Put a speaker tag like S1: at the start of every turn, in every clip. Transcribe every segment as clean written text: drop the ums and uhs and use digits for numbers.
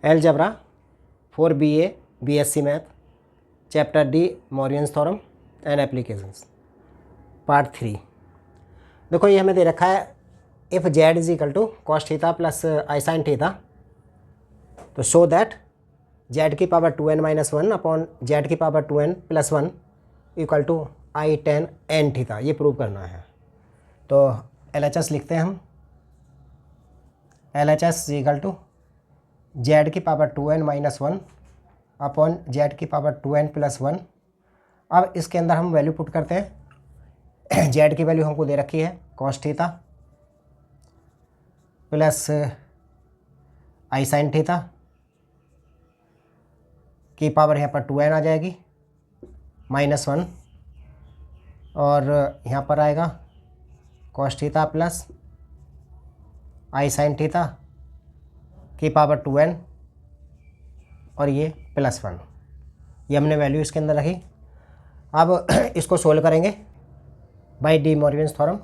S1: Algebra for BA, BSc Math, Chapter D, Morion's Theorem and Applications, Part 3। देखो ये हमें दे रखा है if Z is equal to cos theta plus I sine theta, तो show that Z की power 2n-1 upon Z की power 2n+1 equal to I tan N theta, ये प्रूव करना है। तो LHS लिखते हैं हम, LHS इक्वल टू जेड की पावर 2n-1 अपॉन जेड की पावर 2n+1। अब इसके अंदर हम वैल्यू पुट करते हैं। जेड की वैल्यू हमको दे रखी है कॉस थीटा प्लस आई साइन थीटा की पावर यहाँ पर 2n आ जाएगी -1, और यहाँ पर आएगा कॉस थीटा प्लस आई साइन थीटा की पावर 2n और ये +1। ये हमने वैल्यू इसके अंदर रखी। अब इसको सोल्व करेंगे by De Moivre's theorem.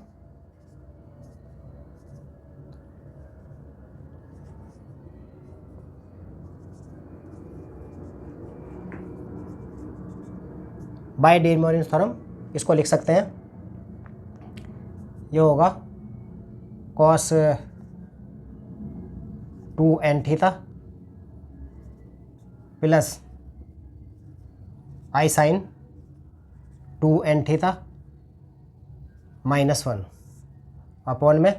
S1: By De Moivre's theorem इसको लिख सकते हैं, ये होगा कॉस 2n थीटा प्लस आई साइन 2n थीटा -1 अपॉन में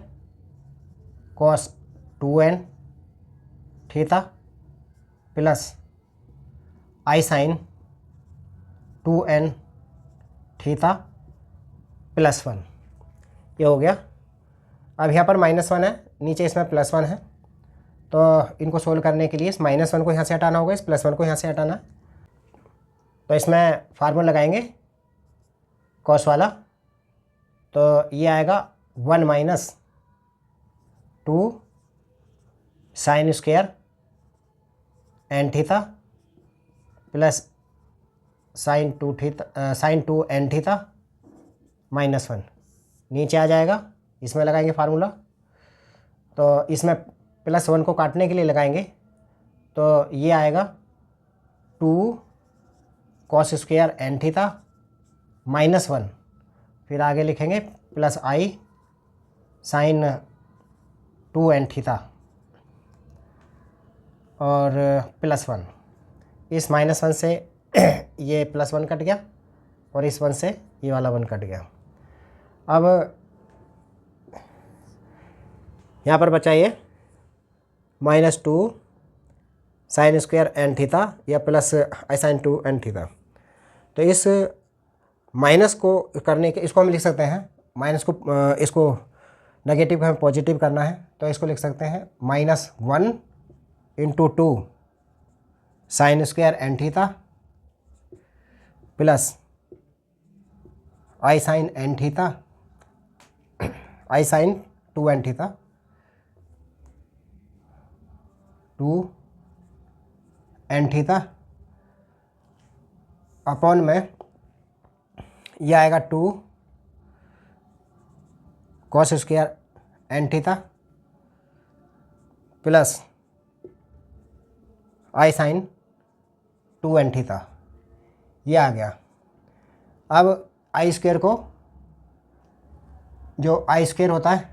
S1: कॉस 2n थीटा प्लस आई साइन 2n थीटा +1, ये हो गया। अब यहाँ पर -1 है, नीचे इसमें +1 है, तो इनको सोल्व करने के लिए इस -1 को यहाँ से हटाना होगा, इस +1 को यहाँ से हटाना है। तो इसमें फार्मूला लगाएंगे कॉस वाला, तो ये आएगा 1 - 2 sine square N theta plus sine 2n theta -1 नीचे आ जाएगा। इसमें लगाएंगे फार्मूला, तो इसमें +1 को काटने के लिए लगाएंगे, तो ये आएगा 2 कॉस स्क्वायर एन थीटा -1, फिर आगे लिखेंगे प्लस आई साइन 2n थीटा और +1। इस -1 से ये +1 कट गया और इस 1 से ये वाला 1 कट गया। अब यहाँ पर बचा ये -2 साइन स्क्वायर एन थीटा या प्लस आई साइन 2n थीटा। तो इस माइनस को करने के, इसको हम लिख सकते हैं माइनस को, इसको नेगेटिव हमें पॉजिटिव करना है, तो इसको लिख सकते हैं -1 × 2 sine square N theta plus I sine N theta, i sine 2n theta 2n theta upon में ये आएगा 2 cos square N theta plus आई साइन 2n थीटा, ये आ गया। अब आई स्क्वायर को, जो आई स्क्वायर होता है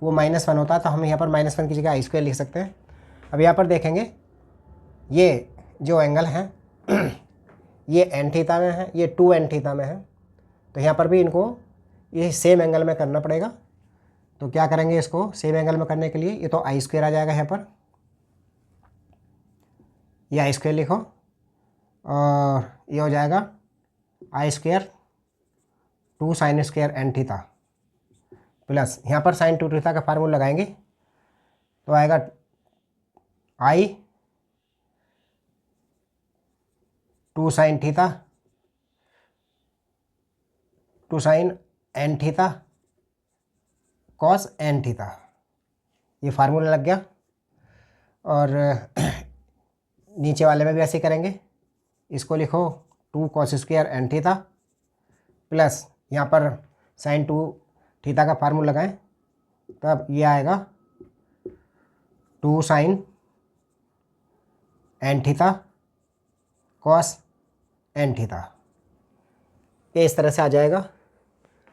S1: वो -1 होता है, तो हम यहाँ पर -1 की जगह आई स्क्वायर लिख सकते हैं। अब यहाँ पर देखेंगे ये जो एंगल है ये n थीटा में है, ये 2n थीटा में है, तो यहाँ पर भी इनको ये सेम एंगल में करना पड़ेगा। तो क्या करेंगे, इसको सेम एंगल में करने के लिए ये तो आई स्क्वायर आ जाएगा, यहाँ पर ये आई स्क्वायर लिखो और ये हो जाएगा i square 2 sine square N theta plus यहाँ पर साइन 2 थीटा का फार्मूला लगाएंगे, तो आएगा I 2 sine theta 2 sine N theta cos N theta, ये फार्मूला लग गया। और नीचे वाले में भी ऐसे करेंगे, इसको लिखो 2 cos square N theta plus यहाँ पर साइन 2 थीटा का फार्मूला लगाएं, तब ये आएगा 2 sine N theta cos N theta, ये इस तरह से आ जाएगा।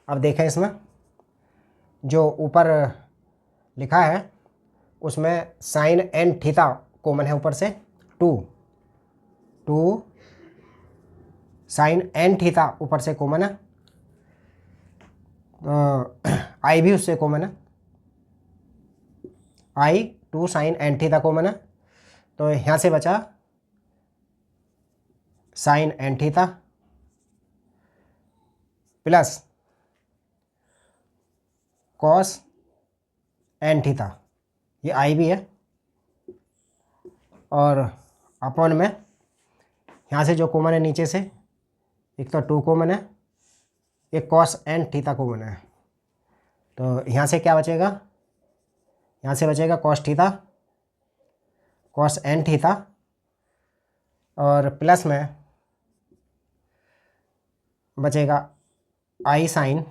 S1: अब देखें इसमें जो ऊपर लिखा है उसमें साइन एन थीटा कॉमन है ऊपर से, टू साइन एन थीटा ऊपर से कॉमन है, तो आई भी उससे कॉमन है, I 2 sine N theta common है, तो यहाँ से बचा sine N theta plus cos N theta, ये आई भी है, और अपॉन में यहाँ से जो कॉमन है नीचे से, एक तो 2 कॉमन है, एक कॉस एन थीटा कॉमन है, तो यहाँ से क्या बचेगा, यहाँ से बचेगा cos theta cos N theta, और प्लस में बचेगा आई साइन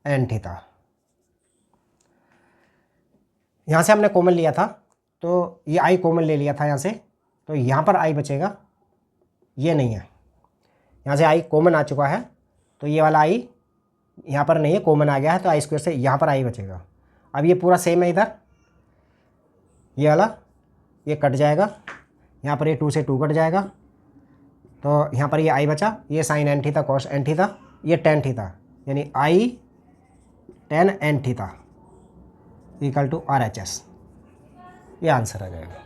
S1: एन थीटा। यहाँ से हमने कॉमन लिया था तो ये आई कॉमन ले लिया था यहाँ से, तो यहाँ पर आई बचेगा, ये नहीं है, यहाँ से आई कॉमन आ चुका है, तो ये वाला आई यहाँ पर नहीं है, कॉमन आ गया है, तो आई स्क्वायर से यहाँ पर आई बचेगा। अब ये पूरा सेम है, इधर ये वाला ये कट जाएगा, यहाँ पर ये 2 से 2 कट जाएगा, तो यहाँ पर ये आई बचा, ये sine N theta cos N theta, ये टेन थीटा, यानी i tan N theta equal to RHS, ये आंसर आ जाएगा।